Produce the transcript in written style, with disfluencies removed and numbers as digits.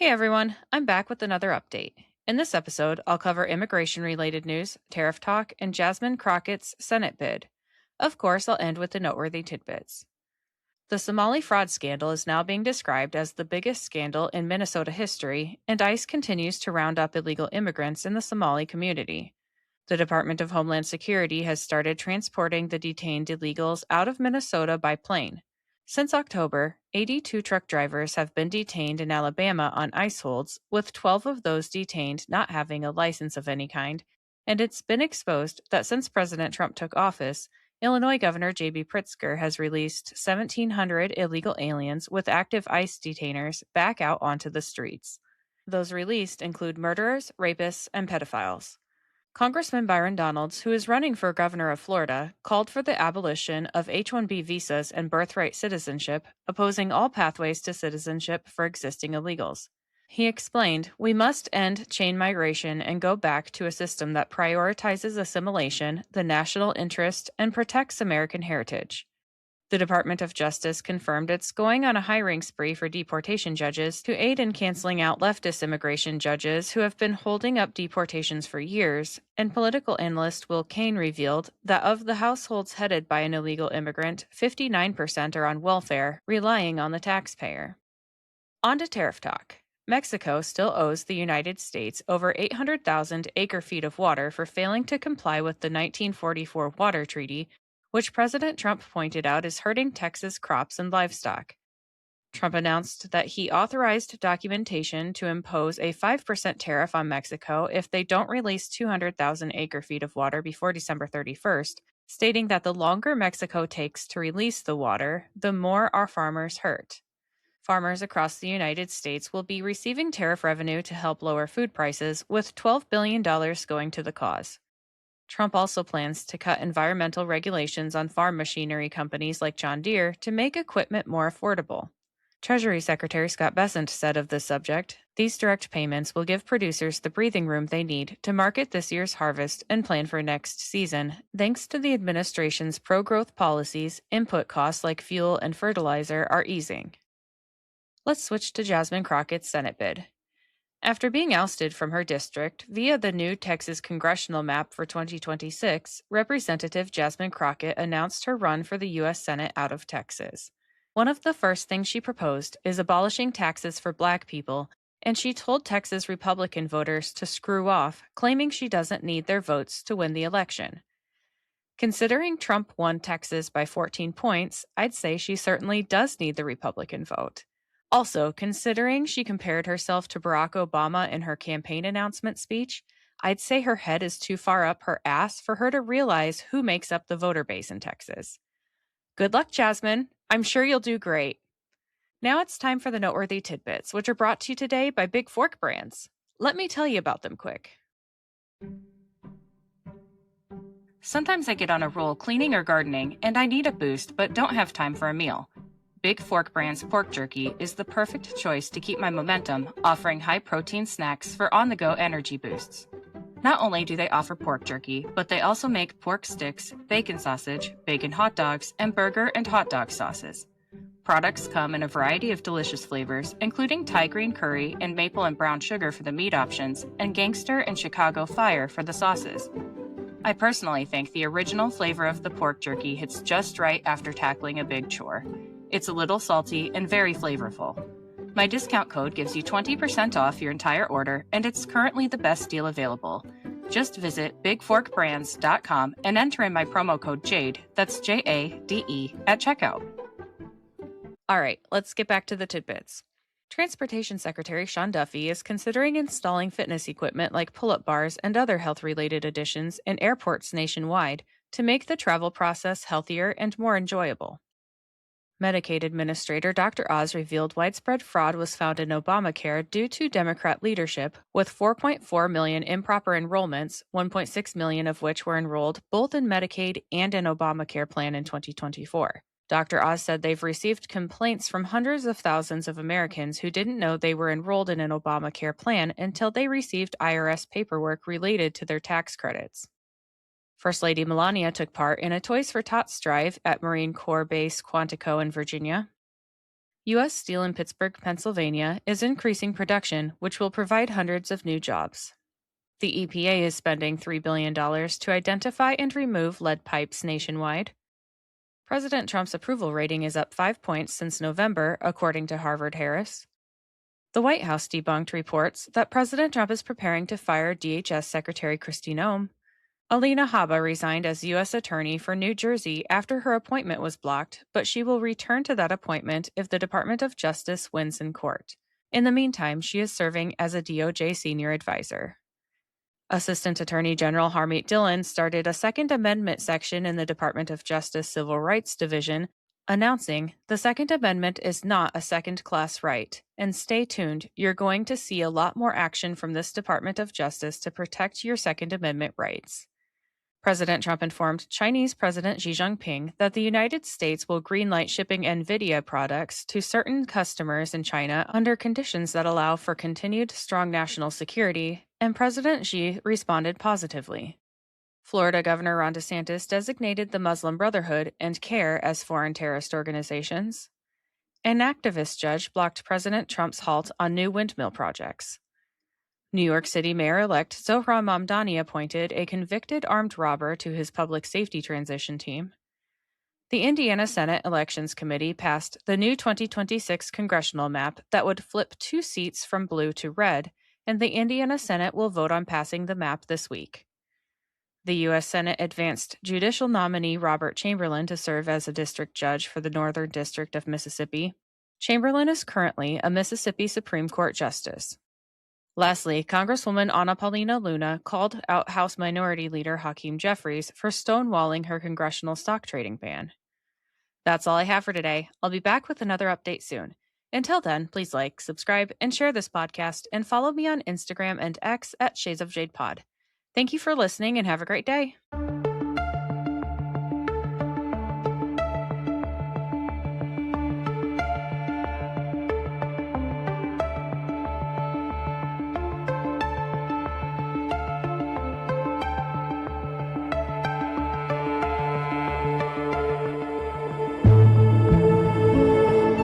Hey everyone, I'm back with another update. In this episode, I'll cover immigration related news, tariff talk, and Jasmine Crockett's Senate bid. Of course, I'll end with the noteworthy tidbits. The Somali fraud scandal is now being described as the biggest scandal in Minnesota history, and ICE continues to round up illegal immigrants in the Somali community. The Department of Homeland Security has started transporting the detained illegals out of Minnesota by plane. Since October, 82 truck drivers have been detained in Alabama on ICE holds, with 12 of those detained not having a license of any kind, and it's been exposed that since President Trump took office, Illinois Governor J.B. Pritzker has released 1,700 illegal aliens with active ICE detainers back out onto the streets. Those released include murderers, rapists, and pedophiles. Congressman Byron Donalds, who is running for governor of Florida, called for the abolition of H-1B visas and birthright citizenship, opposing all pathways to citizenship for existing illegals. He explained, "We must end chain migration and go back to a system that prioritizes assimilation, the national interest, and protects American heritage." The Department of Justice confirmed it's going on a hiring spree for deportation judges to aid in canceling out leftist immigration judges who have been holding up deportations for years, and political analyst Will Cain revealed that of the households headed by an illegal immigrant, 59% are on welfare, relying on the taxpayer. On to tariff talk. Mexico still owes the United States over 800,000 acre-feet of water for failing to comply with the 1944 Water Treaty, which President Trump pointed out is hurting Texas crops and livestock. Trump announced that he authorized documentation to impose a 5% tariff on Mexico if they don't release 200,000 acre-feet of water before December 31st, stating that the longer Mexico takes to release the water, the more our farmers hurt. Farmers across the United States will be receiving tariff revenue to help lower food prices, with $12 billion going to the cause. Trump also plans to cut environmental regulations on farm machinery companies like John Deere to make equipment more affordable. Treasury Secretary Scott Bessent said of this subject, "These direct payments will give producers the breathing room they need to market this year's harvest and plan for next season. Thanks to the administration's pro-growth policies, input costs like fuel and fertilizer are easing." Let's switch to Jasmine Crockett's Senate bid. After being ousted from her district via the new Texas congressional map for 2026, Representative Jasmine Crockett announced her run for the U.S. Senate out of Texas. One of the first things she proposed is abolishing taxes for Black people, and she told Texas Republican voters to screw off, claiming she doesn't need their votes to win the election. Considering Trump won Texas by 14 points, I'd say she certainly does need the Republican vote. Also, considering she compared herself to Barack Obama in her campaign announcement speech, I'd say her head is too far up her ass for her to realize who makes up the voter base in Texas. Good luck, Jasmine. I'm sure you'll do great. Now it's time for the noteworthy tidbits, which are brought to you today by Big Fork Brands. Let me tell you about them quick. Sometimes I get on a roll cleaning or gardening, and I need a boost but don't have time for a meal. Big Fork Brand's pork jerky is the perfect choice to keep my momentum, offering high-protein snacks for on-the-go energy boosts. Not only do they offer pork jerky, but they also make pork sticks, bacon sausage, bacon hot dogs, and burger and hot dog sauces. Products come in a variety of delicious flavors, including Thai green curry and maple and brown sugar for the meat options, and gangster and Chicago fire for the sauces. I personally think the original flavor of the pork jerky hits just right after tackling a big chore. It's a little salty and very flavorful. My discount code gives you 20% off your entire order, and it's currently the best deal available. Just visit bigforkbrands.com and enter in my promo code JADE, that's J-A-D-E, at checkout. All right, let's get back to the tidbits. Transportation Secretary Sean Duffy is considering installing fitness equipment like pull-up bars and other health-related additions in airports nationwide to make the travel process healthier and more enjoyable. Medicaid Administrator Dr. Oz revealed widespread fraud was found in Obamacare due to Democrat leadership, with 4.4 million improper enrollments, 1.6 million of which were enrolled both in Medicaid and an Obamacare plan in 2024. Dr. Oz said they've received complaints from hundreds of thousands of Americans who didn't know they were enrolled in an Obamacare plan until they received IRS paperwork related to their tax credits. First Lady Melania took part in a Toys for Tots drive at Marine Corps Base Quantico in Virginia. U.S. Steel in Pittsburgh, Pennsylvania is increasing production, which will provide hundreds of new jobs. The EPA is spending $3 billion to identify and remove lead pipes nationwide. President Trump's approval rating is up 5 points since November, according to Harvard-Harris. The White House debunked reports that President Trump is preparing to fire DHS Secretary Kristi Noem. Alina Habba resigned as U.S. Attorney for New Jersey after her appointment was blocked, but she will return to that appointment if the Department of Justice wins in court. In the meantime, she is serving as a DOJ senior advisor. Assistant Attorney General Harmeet Dillon started a Second Amendment section in the Department of Justice Civil Rights Division, announcing, "The Second Amendment is not a second-class right, and stay tuned, you're going to see a lot more action from this Department of Justice to protect your Second Amendment rights." President Trump informed Chinese President Xi Jinping that the United States will greenlight shipping NVIDIA products to certain customers in China under conditions that allow for continued strong national security, and President Xi responded positively. Florida Governor Ron DeSantis designated the Muslim Brotherhood and CARE as foreign terrorist organizations. An activist judge blocked President Trump's halt on new windmill projects. New York City Mayor-elect Zohran Mamdani appointed a convicted armed robber to his public safety transition team. The Indiana Senate Elections Committee passed the new 2026 congressional map that would flip 2 seats from blue to red, and the Indiana Senate will vote on passing the map this week. The U.S. Senate advanced judicial nominee Robert Chamberlain to serve as a district judge for the Northern District of Mississippi. Chamberlain is currently a Mississippi Supreme Court justice. Lastly, Congresswoman Ana Paulina Luna called out House Minority Leader Hakeem Jeffries for stonewalling her congressional stock trading ban. That's all I have for today. I'll be back with another update soon. Until then, please like, subscribe, and share this podcast, and follow me on Instagram and X at Shades of Jade Pod. Thank you for listening and have a great day.